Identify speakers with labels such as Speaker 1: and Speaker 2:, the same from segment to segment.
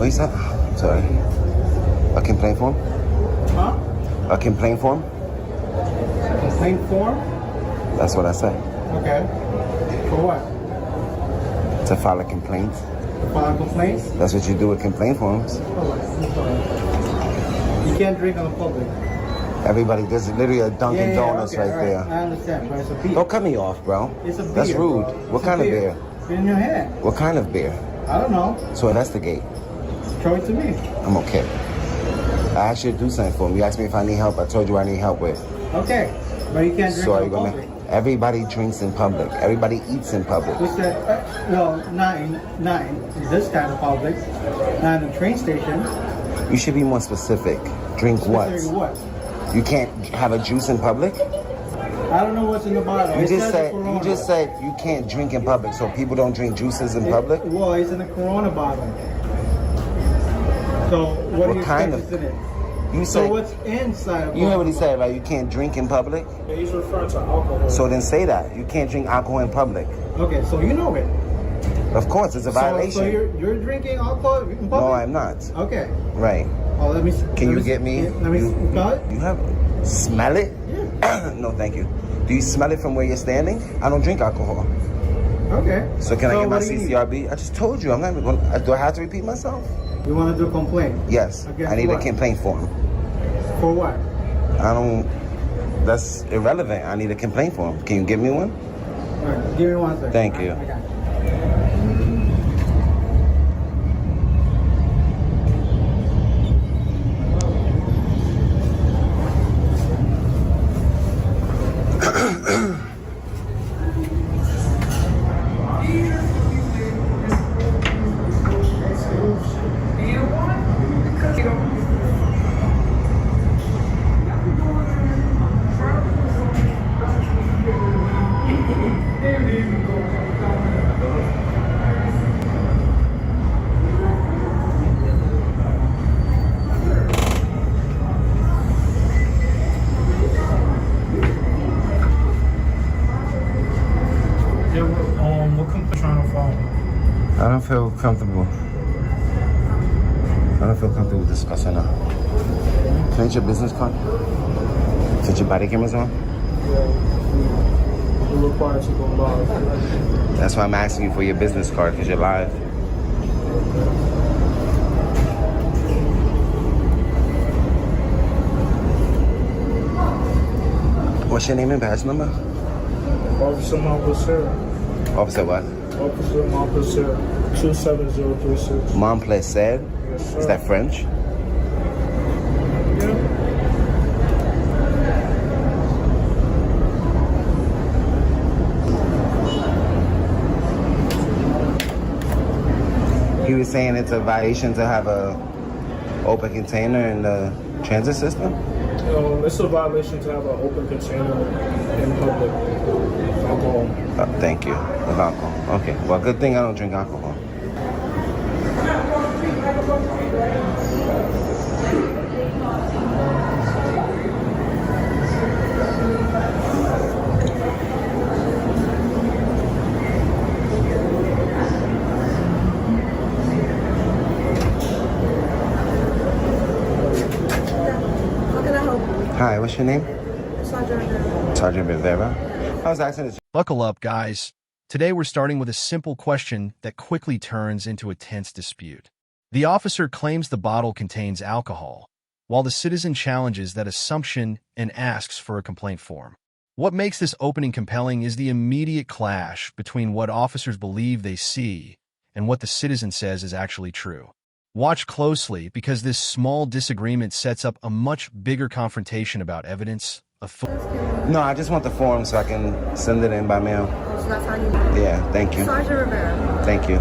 Speaker 1: What you said? Sorry. A complaint form?
Speaker 2: Huh?
Speaker 1: A complaint form?
Speaker 2: Complaint form?
Speaker 1: That's what I said.
Speaker 2: Okay. For what?
Speaker 1: To file a complaint.
Speaker 2: File complaints?
Speaker 1: That's what you do with complaint forms.
Speaker 2: You can't drink on the public.
Speaker 1: Everybody, there's literally a Dunkin' Donuts right there.
Speaker 2: I understand, but it's a beer.
Speaker 1: Don't cut me off, bro.
Speaker 2: It's a beer.
Speaker 1: That's rude.
Speaker 2: Bro.
Speaker 1: What kind of beer?
Speaker 2: It's in your hand.
Speaker 1: What kind of beer?
Speaker 2: I don't know.
Speaker 1: So investigate.
Speaker 2: Show it to me.
Speaker 1: I'm okay. I asked you to do something for me. You asked me if I need help. I told you I need help with.
Speaker 2: Okay, but you can't drink in public.
Speaker 1: Everybody drinks in public. Everybody eats in public.
Speaker 2: What's that? No, not in this kind of public. Not in a train station.
Speaker 1: You should be more specific. Drink what?
Speaker 2: What?
Speaker 1: You can't have a juice in public?
Speaker 2: I don't know what's in the bottle.
Speaker 1: You just said you can't drink in public, so people don't drink juices in public?
Speaker 2: Well, it's in a Corona bottle. So what do you
Speaker 1: kind
Speaker 2: expect
Speaker 1: of?
Speaker 2: is in it?
Speaker 1: You
Speaker 2: So
Speaker 1: said,
Speaker 2: what's inside of
Speaker 1: you heard what he said, right? You can't drink in public?
Speaker 2: Yeah, he's referring to alcohol.
Speaker 1: So then say that. You can't drink alcohol in public.
Speaker 2: Okay, so you know it.
Speaker 1: Of course, it's a violation.
Speaker 2: So you're drinking alcohol in public?
Speaker 1: No, I'm not.
Speaker 2: Okay.
Speaker 1: Right.
Speaker 2: Oh, let me.
Speaker 1: Can you get me?
Speaker 2: Let me smell it.
Speaker 1: You have smell it?
Speaker 2: Yeah.
Speaker 1: No, thank you. Do you smell it from where you're standing? I don't drink alcohol.
Speaker 2: Okay.
Speaker 1: So can I get my CCRB? I just told you. I'm not even going. Do I have to repeat myself?
Speaker 2: You want to do a complaint?
Speaker 1: Yes. I need a complaint form.
Speaker 2: For what?
Speaker 1: I don't. That's irrelevant. I need a complaint form. Can you give me one?
Speaker 2: All right. Give me 1 second.
Speaker 1: Thank you.
Speaker 2: I got it.
Speaker 1: I don't feel comfortable. I don't feel comfortable discussing that. Can I get your business card? Put your body cameras on?
Speaker 2: Yeah. You're required to go live.
Speaker 1: That's why I'm asking you for your business card, because you're live. What's your name and badge number?
Speaker 2: Officer Montplaisir.
Speaker 1: Officer what?
Speaker 2: Officer Montplaisir, 27036.
Speaker 1: Montplaisir?
Speaker 2: Yes, sir.
Speaker 1: Is that French?
Speaker 2: Yeah.
Speaker 1: He was saying it's a violation to have a open container in the transit system?
Speaker 2: It's a violation to have an open container in public. Alcohol.
Speaker 1: Thank you. With alcohol. Okay. Well, good thing I don't drink alcohol. Hi, what's your name? Sergeant Rivera. I was asking this.
Speaker 3: Buckle up, guys. Today we're starting with a simple question that quickly turns into a tense dispute. The officer claims the bottle contains alcohol, while the citizen challenges that assumption and asks for a complaint form. What makes this opening compelling is the immediate clash between what officers believe they see and what the citizen says is actually true. Watch closely because this small disagreement sets up a much bigger confrontation about evidence.
Speaker 1: No, I just want the form so I can send it in by mail.
Speaker 4: So that's how you...
Speaker 1: Yeah, thank you.
Speaker 4: Sergeant Rivera.
Speaker 1: Thank you.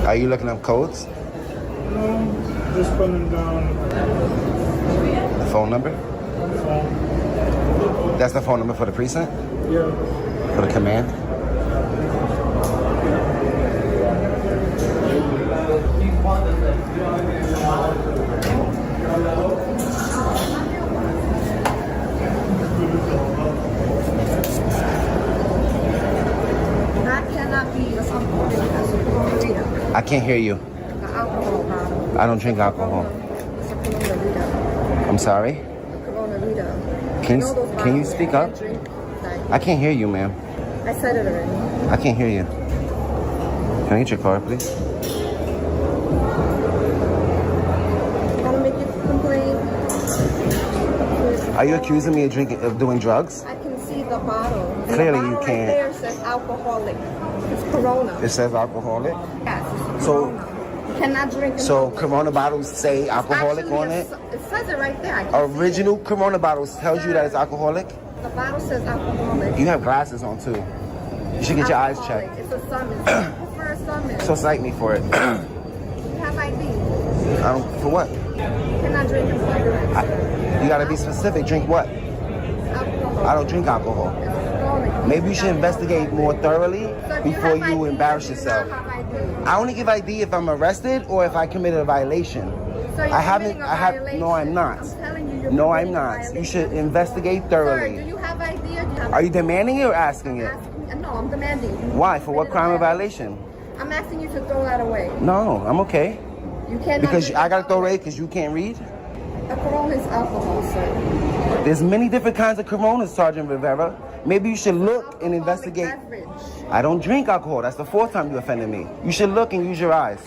Speaker 1: Are you looking up codes?
Speaker 2: No, just putting down
Speaker 1: The phone number?
Speaker 2: phone.
Speaker 1: That's the phone number for the precinct?
Speaker 2: Yeah.
Speaker 1: For the command?
Speaker 4: I cannot
Speaker 1: I can't hear you.
Speaker 4: The alcohol bottle.
Speaker 1: I don't drink alcohol.
Speaker 4: It's a Corona
Speaker 1: I'm sorry?
Speaker 4: Corona Rita.
Speaker 1: Can you speak up? I can't hear you, ma'am.
Speaker 4: I said it already.
Speaker 1: I can't hear you. Can I get your card, please?
Speaker 4: Wanna make you complain?
Speaker 1: Are you accusing me of doing drugs?
Speaker 4: I can see the bottle. And
Speaker 1: Clearly
Speaker 4: the
Speaker 1: you
Speaker 4: bottle
Speaker 1: can't.
Speaker 4: Right there says alcoholic. It's Corona.
Speaker 1: It says alcoholic?
Speaker 4: Yes. It's
Speaker 1: So-
Speaker 4: Corona. You cannot drink in
Speaker 1: So
Speaker 4: public.
Speaker 1: Corona bottles say
Speaker 4: It's
Speaker 1: alcoholic
Speaker 4: actually
Speaker 1: on it?
Speaker 4: It says it right there. I can see
Speaker 1: Original Corona bottles tells you that it's alcoholic?
Speaker 4: it. The bottle says alcoholic.
Speaker 1: You have glasses on too. You should get your eyes
Speaker 4: Alcoholic.
Speaker 1: checked.
Speaker 4: It's a summons. I prefer a summons.
Speaker 1: So cite me for it.
Speaker 4: You have ID.
Speaker 1: For what?
Speaker 4: You cannot drink in public.
Speaker 1: You gotta be specific. Drink what?
Speaker 4: Alcohol.
Speaker 1: I don't drink alcohol.
Speaker 4: It's alcoholic.
Speaker 1: Maybe you should investigate more thoroughly
Speaker 4: So if
Speaker 1: before
Speaker 4: have
Speaker 1: you
Speaker 4: ID,
Speaker 1: embarrass
Speaker 4: do you
Speaker 1: yourself.
Speaker 4: not have ID?
Speaker 1: I only give ID if I'm arrested or if I committed a violation.
Speaker 4: So you're
Speaker 1: I haven't.
Speaker 4: committing a
Speaker 1: I have.
Speaker 4: violation.
Speaker 1: No, I'm not.
Speaker 4: I'm telling you, you're
Speaker 1: No, I'm
Speaker 4: committing a
Speaker 1: not. You
Speaker 4: violation.
Speaker 1: should investigate
Speaker 4: Sir,
Speaker 1: thoroughly.
Speaker 4: do you have ID or do you have?
Speaker 1: Are you demanding it or asking it?
Speaker 4: No, I'm demanding.
Speaker 1: Why? For what crime or violation?
Speaker 4: I'm asking you to throw that away.
Speaker 1: No, I'm okay.
Speaker 4: You can't.
Speaker 1: Because I gotta throw away because you can't read.
Speaker 4: A Corona is alcohol, sir.
Speaker 1: There's many different kinds of Coronas, Sergeant Rivera. Maybe you should look and
Speaker 4: Alcoholic
Speaker 1: investigate.
Speaker 4: beverage.
Speaker 1: I don't drink alcohol. That's the fourth time you offended me. You should look and use your eyes.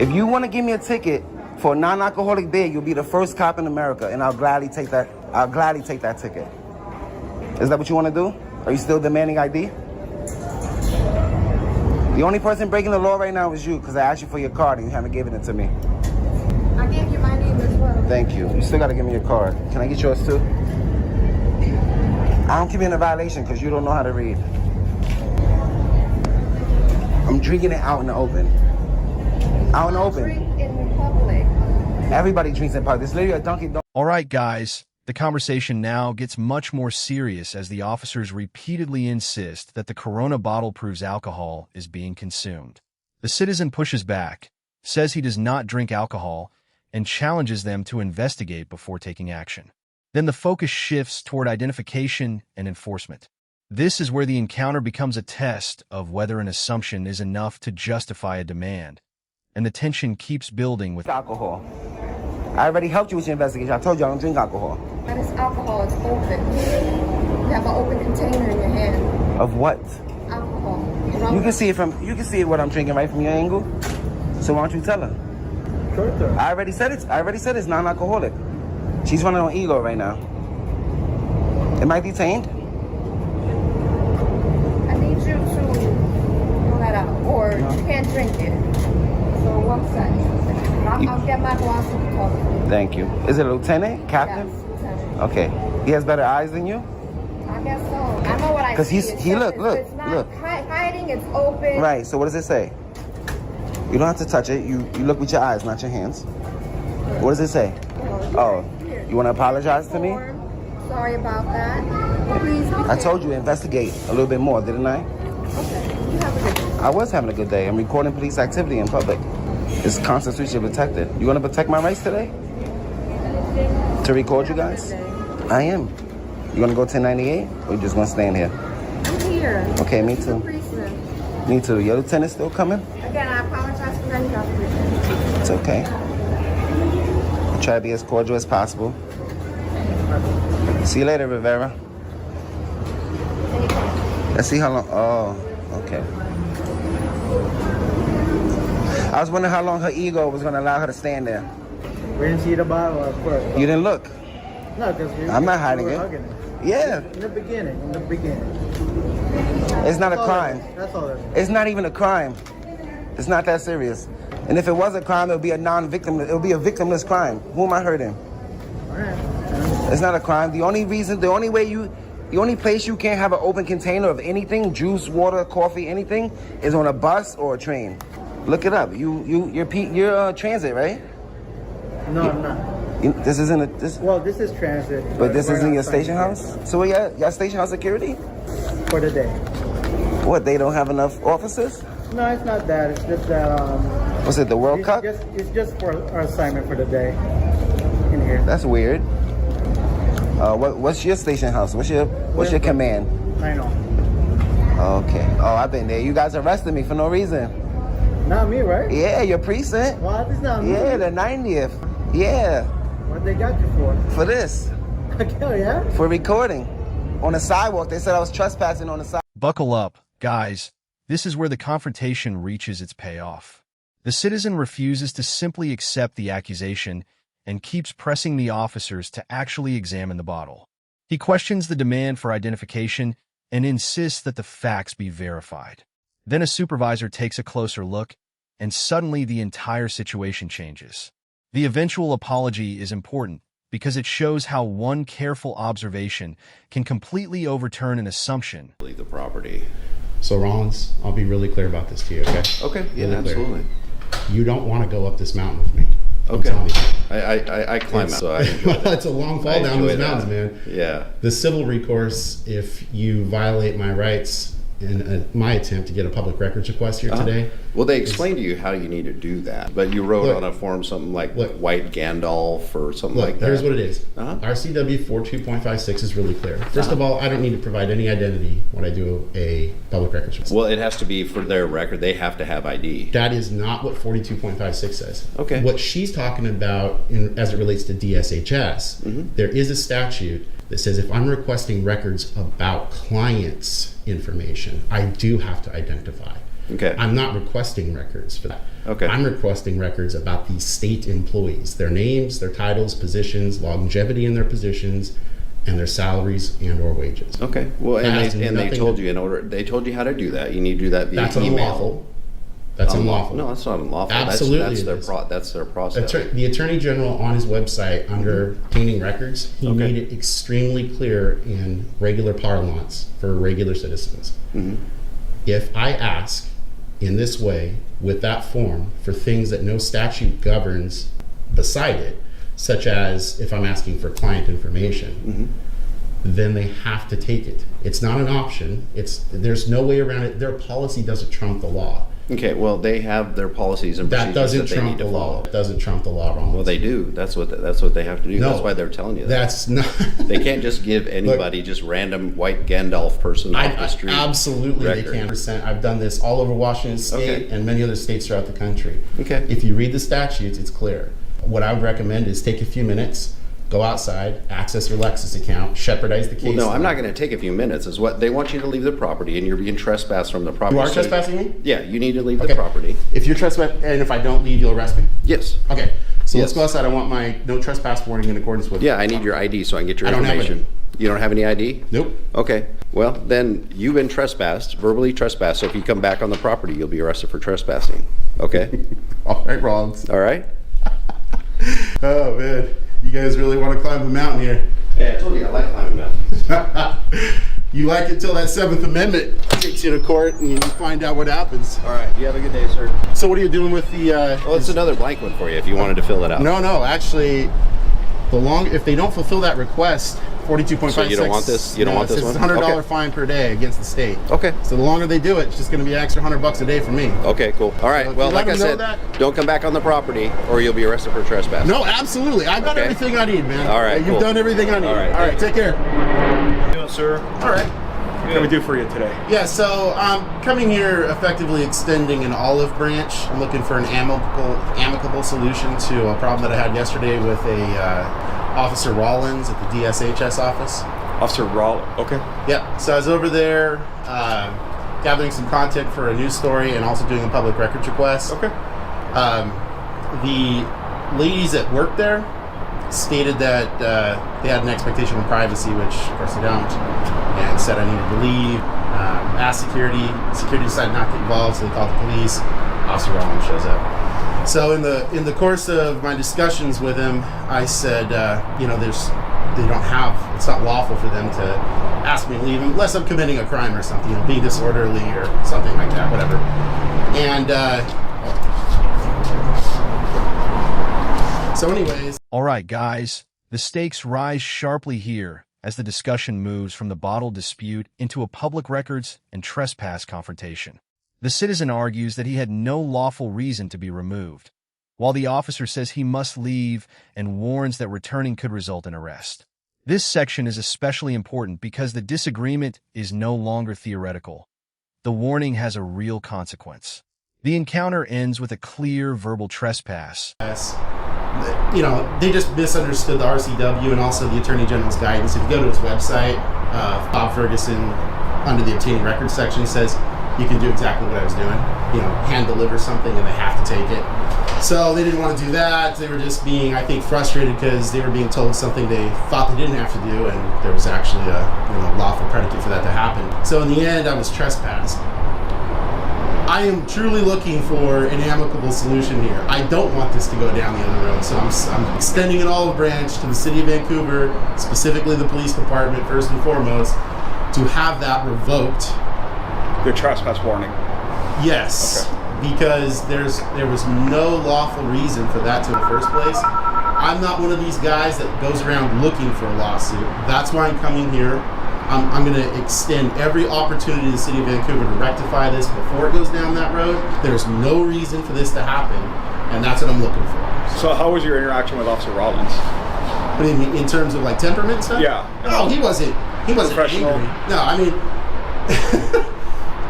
Speaker 1: If you want to give me a ticket for a non-alcoholic beer, you'll be the first cop in America, and I'll gladly take that. I'll gladly take that ticket. Is that what you want to do? Are you still demanding ID? The only person breaking the law right now is you, because I asked you for your card and you haven't given it to me.
Speaker 4: I gave you my name as well.
Speaker 1: Thank you. You still got to give me your card. Can I get yours too? I don't keep you in a violation because you don't know how to read. I'm drinking it out in the open. Out in the open.
Speaker 4: Drink in public.
Speaker 1: Everybody drinks in public. This lady a Dunkin' Donuts.
Speaker 3: All right, guys. The conversation now gets much more serious as the officers repeatedly insist that the Corona bottle proves alcohol is being consumed. The citizen pushes back, says he does not drink alcohol, and challenges them to investigate before taking action. Then the focus shifts toward identification and enforcement. This is where the encounter becomes a test of whether an assumption is enough to justify a demand, and the tension keeps building with
Speaker 1: Alcohol. I already helped you with your investigation. I told you I don't drink alcohol.
Speaker 4: And it's alcohol. It's open. You have an open container in your hand.
Speaker 1: Of what?
Speaker 4: Alcohol.
Speaker 1: You can see it what I'm drinking right from your angle. So why don't you tell her?
Speaker 2: Sure, sir.
Speaker 1: I already said it's non-alcoholic. She's running on ego right now. Am I detained?
Speaker 4: I need you to throw that out, or you can't drink it. So 1 second. I'll get my boss to talk to you.
Speaker 1: Thank you. Is it a lieutenant? Captain?
Speaker 4: Yes, Lieutenant.
Speaker 1: Okay. He has better eyes than you?
Speaker 4: I guess so. I know what I see.
Speaker 1: Because
Speaker 4: It's not hiding. It's open.
Speaker 1: Right, so what does it say? You don't have to touch it. You look with your eyes, not your hands. What does it say? Oh, you want to apologize to me?
Speaker 4: Sorry about that. Please be
Speaker 1: I told you to investigate a little bit more, didn't I?
Speaker 4: Okay. You have a good day.
Speaker 1: I was having a good day. I'm recording police activity in public. It's constitutionally protected. You want to protect my rights today? To record you guys? I am. You want to go 1098 or you just want to stand here?
Speaker 4: I'm here.
Speaker 1: Okay, me
Speaker 4: This is
Speaker 1: too.
Speaker 4: a precinct.
Speaker 1: Me too. Your lieutenant still coming?
Speaker 4: Again, I apologize for any opposition.
Speaker 1: It's okay. I'll try to be as cordial as possible. See you later, Rivera. Let's see how long. Oh, okay. I was wondering how long her ego was going to allow her to stand there.
Speaker 2: We didn't see the bottle at first.
Speaker 1: You didn't look.
Speaker 2: No, because
Speaker 1: I'm not hiding
Speaker 2: we
Speaker 1: it.
Speaker 2: were hugging it.
Speaker 1: Yeah,
Speaker 2: In the beginning.
Speaker 1: it's not a
Speaker 2: That's all
Speaker 1: crime.
Speaker 2: it is. That's all it is.
Speaker 1: It's not even a crime. It's not that serious. And if it was a crime, it would be a non-victim. It would be a victimless crime. Who am I hurting?
Speaker 2: All right.
Speaker 1: It's not a crime. The only place you can't have an open container of anything, juice, water, coffee, anything, is on a bus or a train. Look it up. You're transit, right?
Speaker 2: No, I'm not.
Speaker 1: This isn't a.
Speaker 2: Well, this is transit.
Speaker 1: But this
Speaker 2: we're
Speaker 1: isn't
Speaker 2: not
Speaker 1: your
Speaker 2: trying
Speaker 1: station
Speaker 2: to
Speaker 1: house. So y'all station house security?
Speaker 2: for the day.
Speaker 1: What? They don't have enough officers?
Speaker 2: No, it's not that. It's just that
Speaker 1: What's it? The World Cup?
Speaker 2: it's just for our assignment for the day in here.
Speaker 1: That's weird. What's your station house? What's your command?
Speaker 2: I know.
Speaker 1: Okay. Oh, I've been there. You guys arrested me for no reason.
Speaker 5: Not me, right?
Speaker 1: Yeah, your precinct.
Speaker 5: What? It's not me.
Speaker 1: Yeah, the 90th. Yeah,
Speaker 5: What they got you for?
Speaker 1: for this.
Speaker 5: Oh, yeah?
Speaker 1: For recording. On the sidewalk. They said I was trespassing on the sidewalk.
Speaker 3: Buckle up, guys. This is where the confrontation reaches its payoff. The citizen refuses to simply accept the accusation and keeps pressing the officers to actually examine the bottle. He questions the demand for identification and insists that the facts be verified. Then a supervisor takes a closer look, and suddenly the entire situation changes. The eventual apology is important because it shows how one careful observation can completely overturn an assumption.
Speaker 6: Leave the property.
Speaker 7: So Rollins, I'll be really clear about this to you, okay?
Speaker 6: Okay, yeah,
Speaker 7: Really clear.
Speaker 6: absolutely.
Speaker 7: You don't want to go up this mountain with me. I'm
Speaker 6: Okay.
Speaker 7: telling you.
Speaker 6: I climb out, so I enjoy that.
Speaker 7: It's a long fall
Speaker 6: I
Speaker 7: down
Speaker 6: enjoy
Speaker 7: those
Speaker 6: that.
Speaker 7: mountains, man.
Speaker 6: Yeah.
Speaker 7: The civil recourse, if you violate my rights in my attempt to get a public records request here today.
Speaker 6: Well, they explained to you how you need to do that, but you wrote
Speaker 7: Look.
Speaker 6: on a form something like
Speaker 7: Look.
Speaker 6: white Gandalf or something
Speaker 7: Look,
Speaker 6: like that.
Speaker 7: here's what it is.
Speaker 6: Uh-huh.
Speaker 7: RCW 42.56 is really clear. First of all, I don't need to provide any identity when I do a public records request.
Speaker 6: Well, it has to be for their record. They have to have ID.
Speaker 7: That is not what 42.56 says.
Speaker 6: Okay.
Speaker 7: What she's talking about as it relates to DSHS, there is a statute that says if I'm requesting records about clients' information, I do have to identify.
Speaker 6: Okay.
Speaker 7: I'm not requesting records for that.
Speaker 6: Okay.
Speaker 7: I'm requesting records about these state employees, their names, their titles, positions, longevity in their positions, and their salaries and or wages.
Speaker 6: Okay. Well,
Speaker 7: That has
Speaker 6: and they
Speaker 7: nothing
Speaker 6: told
Speaker 7: to-
Speaker 6: you they told you how to do that. You need to do that via
Speaker 7: That's
Speaker 6: email.
Speaker 7: unlawful. That's unlawful.
Speaker 6: No, that's not unlawful.
Speaker 7: Absolutely
Speaker 6: That's
Speaker 7: it
Speaker 6: their
Speaker 7: is.
Speaker 6: that's their process.
Speaker 7: The Attorney General on his website under obtaining records, he
Speaker 6: Okay.
Speaker 7: made it extremely clear in regular parlance for regular citizens. If I ask in this way with that form for things that no statute governs beside it, such as if I'm asking for client information, then they have to take it. It's not an option. There's no way around it. Their policy doesn't trump the law.
Speaker 6: Okay. Well, they have their policies and
Speaker 7: That
Speaker 6: procedures
Speaker 7: doesn't
Speaker 6: that they
Speaker 7: trump
Speaker 6: need
Speaker 7: the
Speaker 6: to
Speaker 7: law.
Speaker 6: follow.
Speaker 7: It doesn't trump the law, Ron.
Speaker 6: Well, they do. That's what they have to do.
Speaker 7: No.
Speaker 6: That's why they're telling you that.
Speaker 7: That's not.
Speaker 6: They can't just give anybody just random white Gandalf person off the street.
Speaker 7: Absolutely,
Speaker 6: record.
Speaker 7: they can. Percent. I've done this all over Washington State
Speaker 6: Okay.
Speaker 7: and many other states throughout the country.
Speaker 6: Okay.
Speaker 7: If you read the statutes, it's clear. What I would recommend is take a few minutes, go outside, access your Lexus account, shepherdize the case.
Speaker 6: Well, no, I'm
Speaker 7: line.
Speaker 6: not going to take a few minutes. Is what they want you to leave the property, and you're being trespassed from the property.
Speaker 7: You are
Speaker 6: So-
Speaker 7: trespassing me?
Speaker 6: Yeah, you need to leave
Speaker 7: Okay.
Speaker 6: the property.
Speaker 7: If you're trespassing, and if I don't leave, you'll arrest me?
Speaker 6: Yes.
Speaker 7: Okay. So let's
Speaker 6: Yes.
Speaker 7: go outside. I want my no trespass warning in accordance with.
Speaker 6: Yeah, I need your ID so I can get your
Speaker 7: I don't have
Speaker 6: information.
Speaker 7: any.
Speaker 6: You don't have any ID?
Speaker 7: Nope.
Speaker 6: Okay. Well, then you've been trespassed, verbally trespassed. So if you come back on the property, you'll be arrested for trespassing. Okay.
Speaker 7: All right, Rollins.
Speaker 6: All right.
Speaker 7: Oh man, you guys really want to climb the mountain here?
Speaker 6: Yeah, I told you I like climbing mountains.
Speaker 7: You like it till that Seventh Amendment takes you to court and you find out what happens.
Speaker 6: All right. You have a good day, sir.
Speaker 7: So what are you doing with the?
Speaker 6: Well, it's another blank one for you if you wanted to fill it out.
Speaker 7: No, actually, if they don't fulfill that request, 42.56.
Speaker 6: So you don't want this? You don't want this
Speaker 7: It's
Speaker 6: one?
Speaker 7: $100
Speaker 6: Okay.
Speaker 7: fine per day against the state.
Speaker 6: Okay.
Speaker 7: So the longer they do it, it's just going to be an extra $100 a day for me.
Speaker 6: Okay, cool. All right.
Speaker 7: So if
Speaker 6: Well,
Speaker 7: you
Speaker 6: like
Speaker 7: let
Speaker 6: I
Speaker 7: them know
Speaker 6: said,
Speaker 7: that-
Speaker 6: don't come back on the property or you'll be arrested for trespass.
Speaker 7: No, absolutely. I've got
Speaker 6: Okay.
Speaker 7: everything I need, man.
Speaker 6: All right,
Speaker 7: You've
Speaker 6: cool.
Speaker 7: done everything I need.
Speaker 6: All right,
Speaker 7: All right, take care.
Speaker 2: doing, sir?
Speaker 7: All right.
Speaker 2: What can we do for you today?
Speaker 7: Yeah, so I'm coming here effectively extending an olive branch. I'm looking for an amicable solution to a problem that I had yesterday with Officer Rollins at the DSHS office.
Speaker 2: Officer Rawl. Okay.
Speaker 7: Yeah, so I was over there gathering some content for a news story and also doing a public records request.
Speaker 2: Okay.
Speaker 7: The ladies that work there stated that they had an expectation of privacy, which of course they don't, and said I needed to leave. Asked security. Security decided not to get involved, so they called the police. Officer Rollins shows up. So in the course of my discussions with him, I said, it's not lawful for them to ask me to leave unless I'm committing a crime or something, being disorderly or something like that, whatever. And so anyways.
Speaker 3: All right, guys, the stakes rise sharply here as the discussion moves from the bottle dispute into a public records and trespass confrontation. The citizen argues that he had no lawful reason to be removed, while the officer says he must leave and warns that returning could result in arrest. This section is especially important because the disagreement is no longer theoretical. the warning has a real consequence. The encounter ends with a clear verbal trespass.
Speaker 7: You know, they just misunderstood the RCW and also the Attorney General's guidance. If you go to his website, Bob Ferguson, under the obtaining records section, he says you can do exactly what I was doing. You know, hand deliver something and they have to take it. So they didn't want to do that. They were just being, I think, frustrated because they were being told something they thought they didn't have to do, and there was actually a lawful predicate for that to happen. So in the end, I was trespassed. I am truly looking for an amicable solution here. I don't want this to go down the other road, so I'm extending an olive branch to the City of Vancouver, specifically the police department, first and foremost, to have that revoked.
Speaker 8: The trespass warning.
Speaker 7: Yes, okay. Because there was no lawful reason for that in the first place. I'm not one of these guys that goes around looking for a lawsuit. That's why I'm coming here. I'm going to extend every opportunity to the City of Vancouver to rectify this before it goes down that road. There's no reason for this to happen, and that's what I'm looking for.
Speaker 8: So how was your interaction with Officer Rollins?
Speaker 7: What do you mean, in terms of like temperament stuff?
Speaker 8: Yeah.
Speaker 7: Oh, he wasn't
Speaker 8: Professional.
Speaker 7: angry. No, I mean,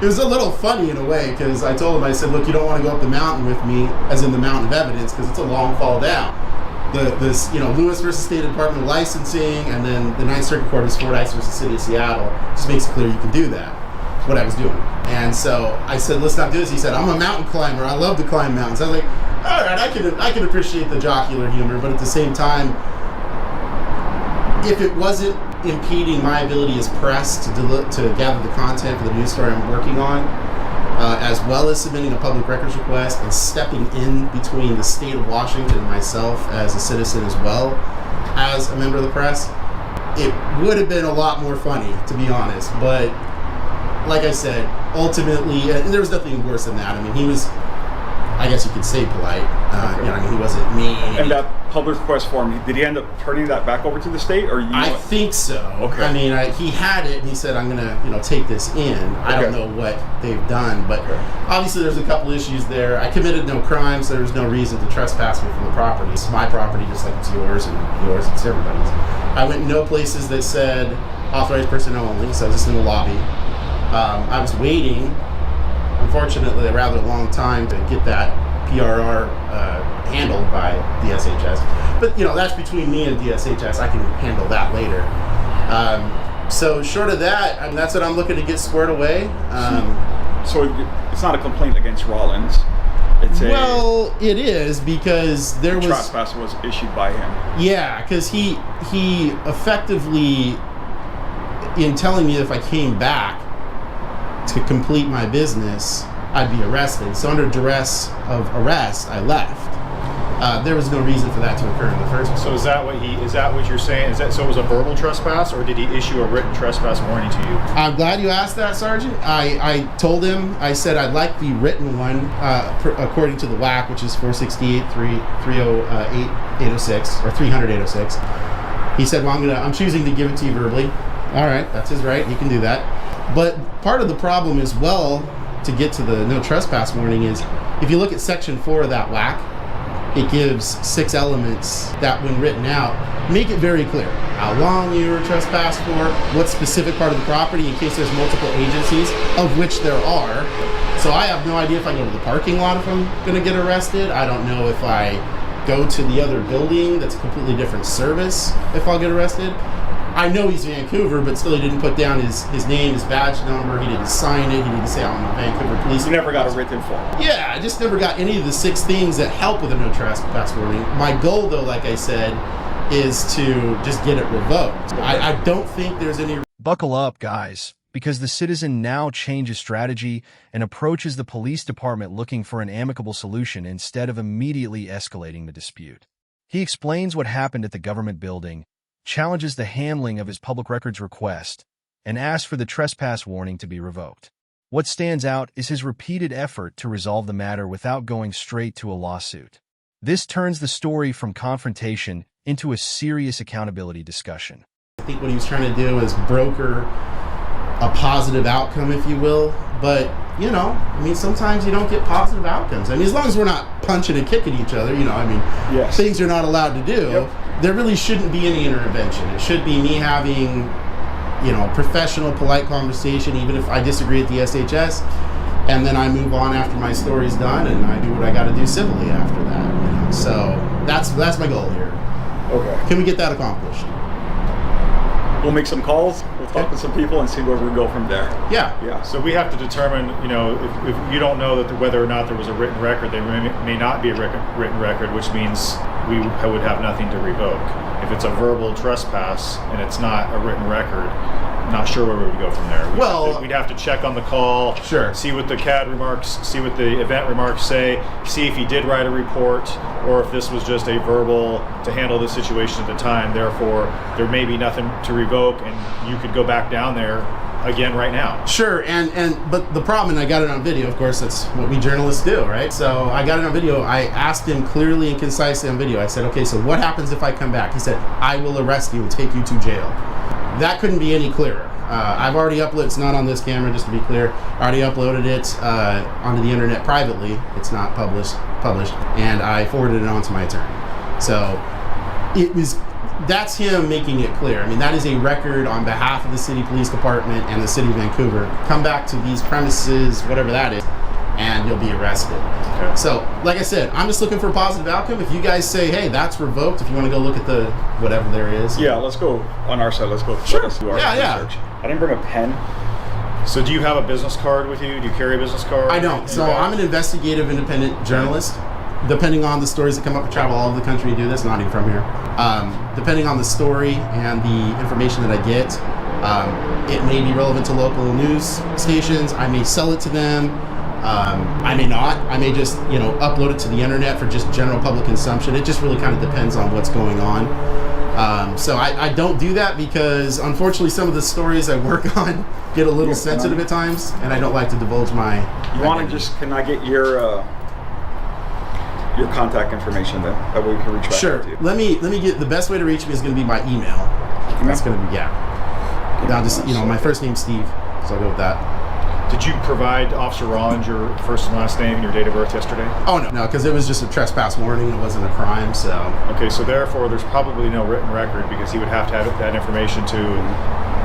Speaker 7: it was a little funny in a way, because I told him, I said, look, you don't want to go up the mountain with me, as in the mountain of evidence, because it's a long fall down. This Lewis versus State Department of Licensing, and then the Ninth Circuit Court is Fordyce versus City of Seattle. Just makes it clear you can do that, what I was doing. And so I said, let's not do this. He said, I'm a mountain climber. I love to climb mountains. I was like, all right, I can appreciate the jocular humor, but at the same time, if it wasn't impeding my ability as press to gather the content for the news story I'm working on, as well as submitting a public records request and stepping in between the state of Washington and myself as a citizen as well as a member of the press, it would have been a lot more funny, to be honest. But like I said, ultimately, there was nothing worse than that. I mean, he was, I guess you could say, polite. He wasn't mean.
Speaker 8: And that public request form, did he end up turning that back over to the state, or you?
Speaker 7: I think so.
Speaker 8: Okay.
Speaker 7: I mean, he had it, and he said, "I'm gonna, take this in." I don't know what they've done, but obviously there's a couple issues there. I committed no crime, so there's no reason to trespass me from the property. It's my property, just like it's yours, and yours, it's everybody's. I went no places that said authorized personnel only, so I was just in the lobby. I was waiting, unfortunately, a rather long time to get that PRR handled by DSHS. But, that's between me and DSHS. I can handle that later. So short of that, that's what I'm looking to get squared away.
Speaker 8: So it's not a complaint against Rollins.
Speaker 7: Well, it is, because there was...
Speaker 8: trespass was issued by him.
Speaker 7: Yeah, because he effectively, in telling me if I came back to complete my business, I'd be arrested. So under duress of arrest, I left. There was no reason for that to occur in the first place.
Speaker 9: So is that what you're saying? So it was a verbal trespass, or did he issue a written trespass warning to you? I'm
Speaker 7: glad you asked that, Sergeant. I told him, I said I'd like the written one, according to the WAC, which is 468-308-806, or 300-806. He said, well, I'm choosing to give it to you verbally. All right, that's his right. He can do that. But part of the problem as well, to get to the no trespass warning, is if you look at Section 4 of that WAC, it gives 6 elements that, when written out, make it very clear how long you were trespassed for, what specific part of the property, in case there's multiple agencies, of which there are. So I have no idea if I go to the parking lot if I'm going to get arrested. I don't know if I go to the other building that's a completely different service if I'll get arrested. I know he's Vancouver, but still he didn't put down his name, his badge number. He didn't sign it. He didn't say I'm a Vancouver police.
Speaker 8: You never got a written form.
Speaker 7: Yeah, I just never got any of the 6 things that help with a no trespass warning. My goal, though, like I said, is to just get it revoked. I don't think there's any...
Speaker 3: Buckle up, guys, because the citizen now changes strategy and approaches the police department looking for an amicable solution instead of immediately escalating the dispute. He explains what happened at the government building, challenges the handling of his public records request, and asks for the trespass warning to be revoked. What stands out is his repeated effort to resolve the matter without going straight to a lawsuit. This turns the story from confrontation into a serious accountability discussion.
Speaker 7: I think what he was trying to do is broker a positive outcome, if you will. But, sometimes you don't get positive outcomes. As long as we're not punching and kicking each other,
Speaker 8: yes.
Speaker 7: Things you're not allowed to do. Yep. There really shouldn't be any intervention. It should be me having professional, polite conversation, even if I disagree at the SHS, and then I move on after my story's done, and I do what I got to do civilly after that. So that's my goal here.
Speaker 8: Okay.
Speaker 7: Can we get that accomplished?
Speaker 8: We'll make some calls. We'll talk to some people and see where we go from there.
Speaker 7: Yeah.
Speaker 8: Yeah.
Speaker 9: So we have to determine, if you don't know that whether or not there was a written record, there may not be a written record, which means we would have nothing to revoke. If it's a verbal trespass and it's not a written record, not sure where we would go from there. We'd have to check on the call,
Speaker 7: sure,
Speaker 9: see what the CAD remarks, see what the event remarks say, see if he did write a report, or if this was just a verbal to handle the situation at the time. Therefore, there may be nothing to revoke, and you could go back down there again right now.
Speaker 7: Sure, but the problem, and I got it on video, of course, that's what we journalists do, right? So I got it on video. I asked him clearly and concisely on video. I said, okay, so what happens if I come back? He said, I will arrest you and take you to jail. That couldn't be any clearer. I've already uploaded, it's not on this camera, just to be clear. I already uploaded it onto the internet privately. It's not published, and I forwarded it on to my attorney. So that's him making it clear. I mean, that is a record on behalf of the city police department and the city of Vancouver. Come back to these premises, whatever that is, and you'll be arrested. Okay. So, like I said, I'm just looking for a positive outcome. If you guys say, hey, that's revoked, if you want to go look at the whatever there is.
Speaker 8: Yeah, let's go on our side. Let's go.
Speaker 7: Sure.
Speaker 8: Let's do our research.
Speaker 9: I didn't bring a pen. So do you have a business card with you? Do you carry a business card?
Speaker 7: I don't. So I'm an investigative independent journalist. Depending on the stories that come up, I travel all over the country to do this, not even from here. Depending on the story and the information that I get, it may be relevant to local news stations. I may sell it to them. I may not. I may just, upload it to the internet for just general public consumption. It just really kind of depends on what's going on. So I don't do that because, unfortunately, some of the stories I work on get a little sensitive at times, and I don't like to divulge my...
Speaker 8: Can I get your contact information then? That way we can reach back out to you.
Speaker 7: Let me get, the best way to reach me is going to be by email. That's going to be, Now just, my first name's Steve, so I'll go with that.
Speaker 9: Did you provide Officer Rollins your first and last name and your date of birth yesterday?
Speaker 7: Oh, no, because it was just a trespass warning. It wasn't a crime, so...
Speaker 9: Okay, so therefore there's probably no written record because he would have to have that information to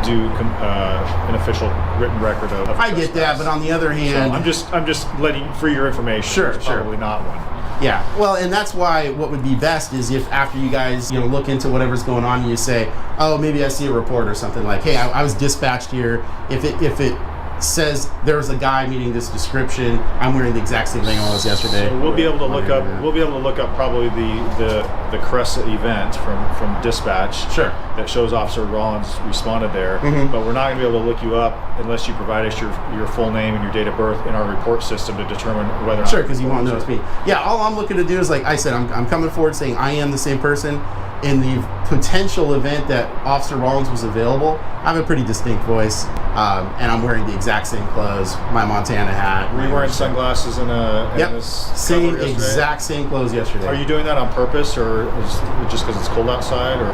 Speaker 9: do an official written record of
Speaker 7: I get that, but on the other hand...
Speaker 9: So I'm just letting for your information.
Speaker 7: Sure.
Speaker 9: Probably not one.
Speaker 7: Yeah, well, and that's why what would be best is if after you guys, look into whatever's going on and you say, oh, maybe I see a report or something like, hey, I was dispatched here. If it says there was a guy meeting this description, I'm wearing the exact same thing I was yesterday.
Speaker 9: So we'll be able to look up. We'll be able to look up probably the Cressa event from dispatch.
Speaker 7: Sure.
Speaker 9: That shows Officer Rollins responded there, but we're not going to be able to look you up unless you provide us your full name and your date of birth in our report system to determine whether or not.
Speaker 7: Sure, because you won't know it's me. Yeah, all I'm looking to do is, like I said, I'm coming forward saying I am the same person. In the potential event that Officer Rollins was available, I have a pretty distinct voice, and I'm wearing the exact same clothes, my Montana hat.
Speaker 9: Were you wearing sunglasses and
Speaker 7: same exact same clothes yesterday.
Speaker 9: Are you doing that on purpose, or is it just because it's cold outside, or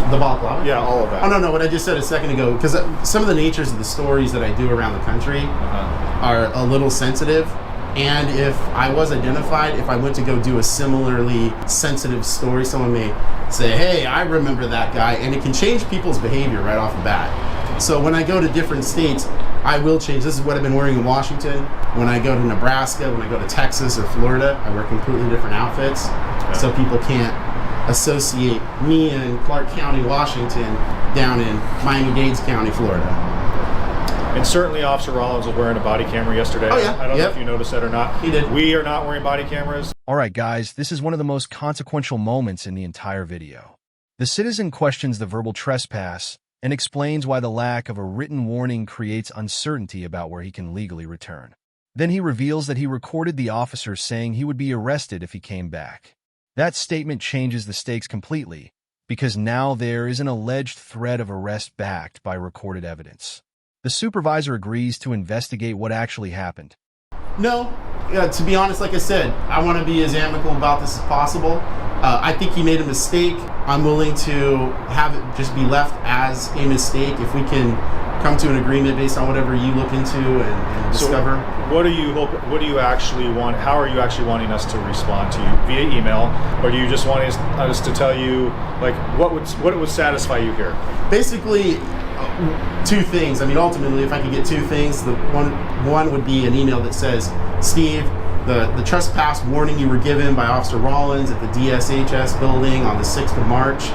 Speaker 7: the balaclava?
Speaker 9: Yeah, all of that.
Speaker 7: Oh no, what I just said a second ago, because some of the natures of the stories that I do around the country are a little sensitive. And if I was identified, if I went to go do a similarly sensitive story, someone may say, hey, I remember that guy, and it can change people's behavior right off the bat. So when I go to different states, I will change. This is what I've been wearing in Washington. When I go to Nebraska, when I go to Texas or Florida, I wear completely different outfits. Okay. So people can't associate me in Clark County, Washington, down in Miami-Dade County, Florida.
Speaker 9: And certainly Officer Rollins was wearing a body camera yesterday.
Speaker 7: Oh, yeah.
Speaker 9: I don't know if you noticed that or not.
Speaker 7: He did.
Speaker 9: We are not wearing body cameras.
Speaker 3: All right, guys, this is one of the most consequential moments in the entire video. The citizen questions the verbal trespass and explains why the lack of a written warning creates uncertainty about where he can legally return. Then he reveals that he recorded the officer saying he would be arrested if he came back. That statement changes the stakes completely, because now there is an alleged threat of arrest backed by recorded evidence. The supervisor agrees to investigate what actually happened.
Speaker 7: No, to be honest, like I said, I want to be as amicable about this as possible. I think he made a mistake. I'm willing to have it just be left as a mistake if we can come to an agreement based on whatever you look into and discover.
Speaker 9: So what do you actually want? How are you actually wanting us to respond to you? Via email, or do you just want us to tell you, like, what would satisfy you here?
Speaker 7: Basically, two things. I mean, ultimately, if I could get two things, the one would be an email that says, Steve, the trespass warning you were given by Officer Rollins at the DSHS building on the 6th of March,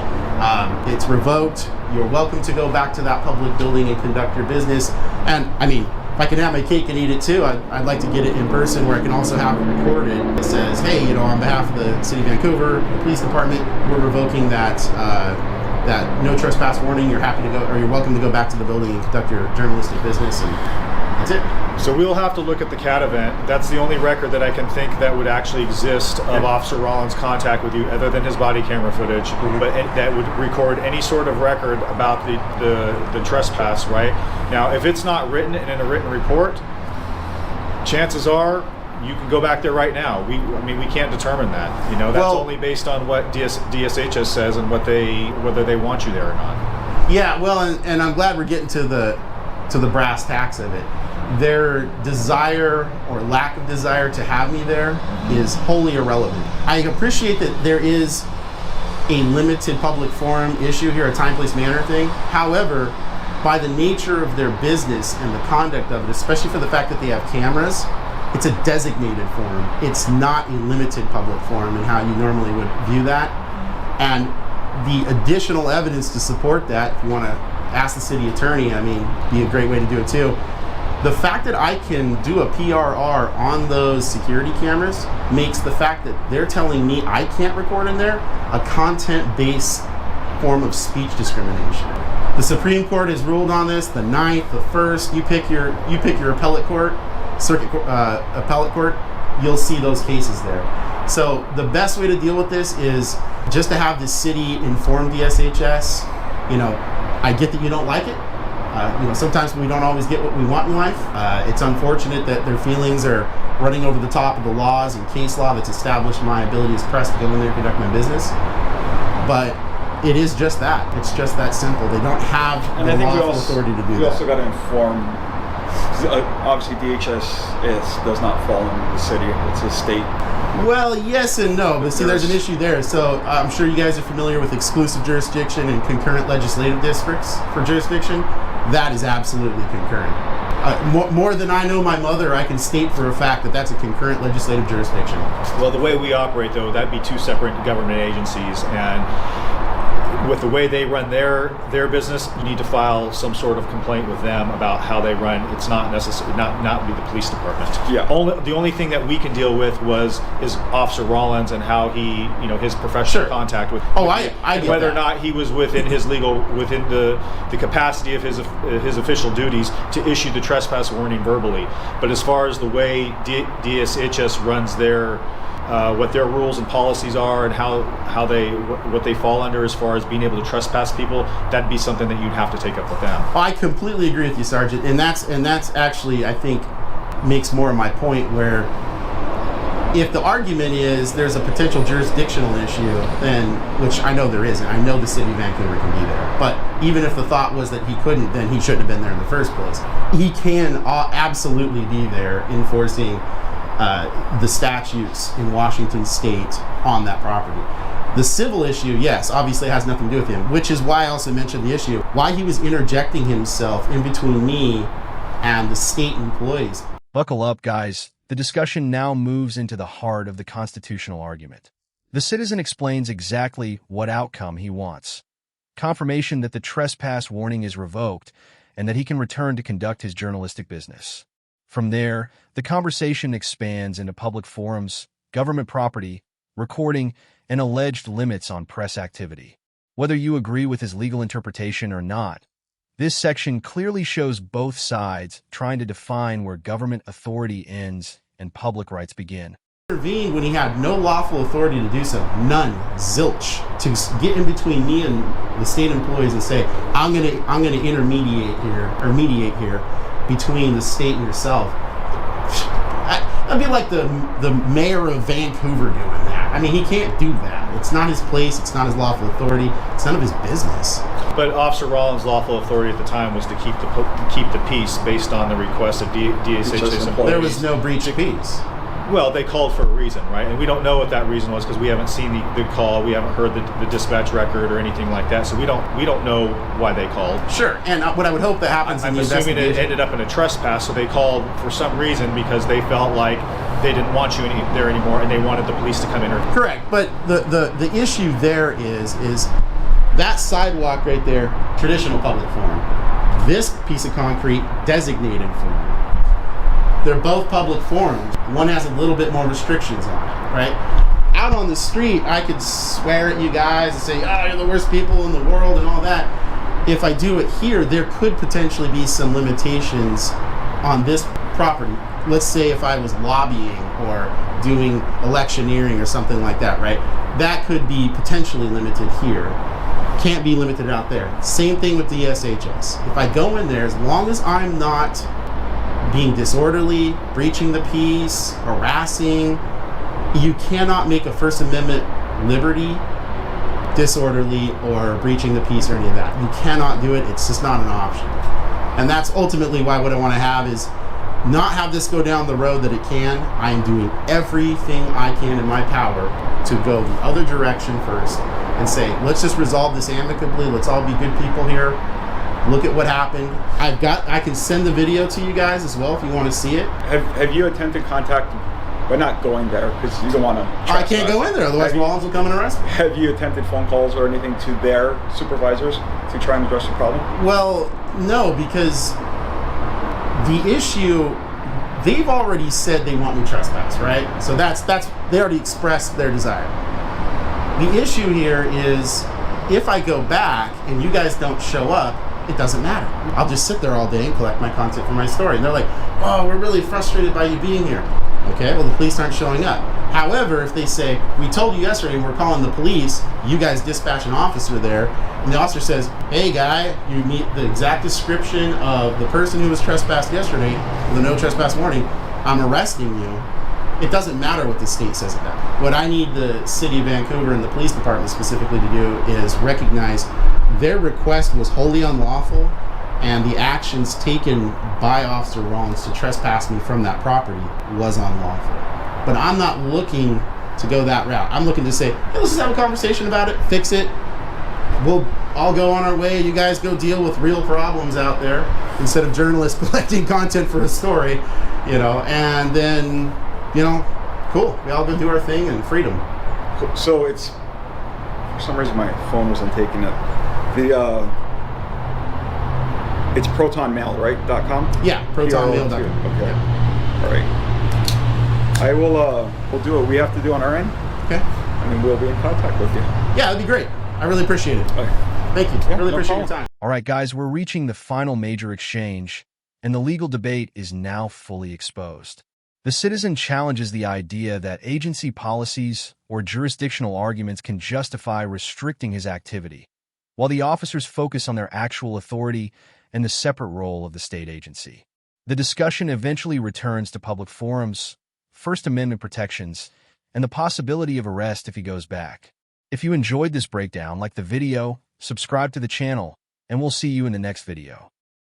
Speaker 7: it's revoked. You're welcome to go back to that public building and conduct your business. And I mean, if I can have my cake and eat it too, I'd like to get it in person where I can also have it recorded. It says, hey, you know, on behalf of the City of Vancouver, the police department, we're revoking that no trespass warning. You're happy to go, or you're welcome to go back to the building and conduct your journalistic business, and that's it.
Speaker 9: So we'll have to look at the CAT event. That's the only record that I can think that would actually exist of Officer Rollins' contact with you, other than his body camera footage, but that would record any sort of record about the trespass, right? Now, if it's not written in a written report, chances are you can go back there right now. We can't determine that. You know, that's only based on what DSHS says and whether they want you there or not.
Speaker 7: Yeah, well, and I'm glad we're getting to the brass tacks of it. Their desire or lack of desire to have me there is wholly irrelevant. I appreciate that there is a limited public forum issue here, a time, place, manner thing. However, by the nature of their business and the conduct of it, especially for the fact that they have cameras, it's a designated forum. It's not a limited public forum in how you normally would view that. And the additional evidence to support that, if you want to ask the city attorney, I mean, be a great way to do it too. The fact that I can do a PRR on those security cameras makes the fact that they're telling me I can't record in there a content-based form of speech discrimination. The Supreme Court has ruled on this, the 9th, the 1st, you pick your appellate court, appellate court, you'll see those cases there. So the best way to deal with this is just to have the city inform DSHS, you know, I get that you don't like it. You know, sometimes we don't always get what we want in life. It's unfortunate that their feelings are running over the top of the laws and case law that's established my ability as press to go in there and conduct my business. But it is just that. It's just that simple. They don't have the lawful authority to do that.
Speaker 8: We also got to inform, obviously DHS does not fall under the city. It's a state.
Speaker 7: Well, yes and no, but see, there's an issue there. So I'm sure you guys are familiar with exclusive jurisdiction and concurrent legislative districts for jurisdiction. That is absolutely concurrent. More than I know my mother, I can state for a fact that that's a concurrent legislative jurisdiction.
Speaker 9: Well, the way we operate, though, that'd be two separate government agencies, and with the way they run their business, you need to file some sort of complaint with them about how they run. It's not necessary, not be the police department.
Speaker 8: Yeah.
Speaker 9: The only thing that we can deal with is Officer Rollins and how he, you know, his professional contact with.
Speaker 7: I get
Speaker 9: whether
Speaker 7: that.
Speaker 9: or not he was within the capacity of his official duties to issue the trespass warning verbally. But as far as the way DSHS runs what their rules and policies are and what they fall under as far as being able to trespass people, that'd be something that you'd have to take up with them.
Speaker 7: I completely agree with you, Sergeant, and that's actually, I think, makes more of my point, where if the argument is there's a potential jurisdictional issue, then, which I know there isn't, I know the city of Vancouver can be there, but even if the thought was that he couldn't, then he shouldn't have been there in the first place. He can absolutely be there enforcing the statutes in Washington state on that property. The civil issue, yes, obviously has nothing to do with him, which is why I also mentioned the issue, why he was interjecting himself in between me and the state employees.
Speaker 3: Buckle up, guys. The discussion now moves into the heart of the constitutional argument. The citizen explains exactly what outcome he wants. Confirmation that the trespass warning is revoked and that he can return to conduct his journalistic business. From there, the conversation expands into public forums, government property, recording, and alleged limits on press activity. Whether you agree with his legal interpretation or not, this section clearly shows both sides trying to define where government authority ends and public rights begin.
Speaker 7: Intervened when he had no lawful authority to do so. None. Zilch. To get in between me and the state employees and say, I'm gonna mediate here between the state and yourself. That'd be like the mayor of Vancouver doing that. I mean, he can't do that. It's not his place. It's not his lawful authority. It's none of his business.
Speaker 9: But Officer Rollins' lawful authority at the time was to keep the peace based on the request of DSHS employees.
Speaker 7: There was no breach of peace.
Speaker 9: Well, they called for a reason, right? And we don't know what that reason was because we haven't seen the call, we haven't heard the dispatch record or anything like that. So we don't know why they called.
Speaker 7: Sure. And what I would hope that happens in
Speaker 9: I'm
Speaker 7: the
Speaker 9: assuming it
Speaker 7: investigation.
Speaker 9: ended up in a trespass, so they called for some reason because they felt like they didn't want you there anymore and they wanted the police to come in.
Speaker 7: Correct. But the issue there is that sidewalk right there, traditional public forum. This piece of concrete, designated forum. They're both public forums. One has a little bit more restrictions on it, right? Out on the street, I could swear at you guys and say, oh, you're the worst people in the world and all that. If I do it here, there could potentially be some limitations on this property. Let's say if I was lobbying or doing electioneering or something like that, right? That could be potentially limited here. Can't be limited out there. Same thing with the SHS. If I go in there, as long as I'm not being disorderly, breaching the peace, harassing, you cannot make a First Amendment liberty disorderly or breaching the peace or any of that. You cannot do it. It's just not an option. And that's ultimately why what I want to have is not have this go down the road that it can. I am doing everything I can in my power to go the other direction first and say, let's just resolve this amicably. Let's all be good people here. Look at what happened. I can send the video to you guys as well if you want to see it.
Speaker 8: Have you attempted contact, but not going there because you don't want to?
Speaker 7: I can't go in there, otherwise Rollins will come and arrest me.
Speaker 8: Have you attempted phone calls or anything to their supervisors to try and address the problem?
Speaker 7: Well, no, because the issue, they've already said they want me trespass, right? So that's they already expressed their desire. The issue here is if I go back and you guys don't show up, it doesn't matter. I'll just sit there all day and collect my content for my story. And they're like, oh, we're really frustrated by you being here. Okay, well, the police aren't showing up. However, if they say, we told you yesterday and we're calling the police, you guys dispatch an officer there, and the officer says, hey, guy, you meet the exact description of the person who was trespassed yesterday, with a no trespass warning, I'm arresting you. It doesn't matter what the state says at that. What I need the city of Vancouver and the police department specifically to do is recognize their request was wholly unlawful and the actions taken by Officer Rollins to trespass me from that property was unlawful. But I'm not looking to go that route. I'm looking to say, hey, let's just have a conversation about it, fix it. We'll all go on our way. You guys go deal with real problems out there instead of journalists collecting content for a story, and then, cool. We all go do our thing and freedom.
Speaker 8: So it's, for some reason my phone wasn't taking it. It's protonmail, right? .com?
Speaker 7: Yeah, protonmail.com.
Speaker 8: Okay.
Speaker 7: Yeah.
Speaker 8: All right. I will. We'll do what we have to do on our end,
Speaker 7: Okay.
Speaker 8: and then we'll be in contact with you.
Speaker 7: Yeah, that'd be great. I really appreciate it.
Speaker 8: Okay.
Speaker 7: Thank you.
Speaker 8: Yeah,
Speaker 7: really
Speaker 8: no
Speaker 7: appreciate your
Speaker 8: problem.
Speaker 7: time.
Speaker 3: All right, guys, we're reaching the final major exchange, and the legal debate is now fully exposed. The citizen challenges the idea that agency policies or jurisdictional arguments can justify restricting his activity, while the officers focus on their actual authority and the separate role of the state agency. The discussion eventually returns to public forums, First Amendment protections, and the possibility of arrest if he goes back. If you enjoyed this breakdown, like the video, subscribe to the channel, and we'll see you in the next video.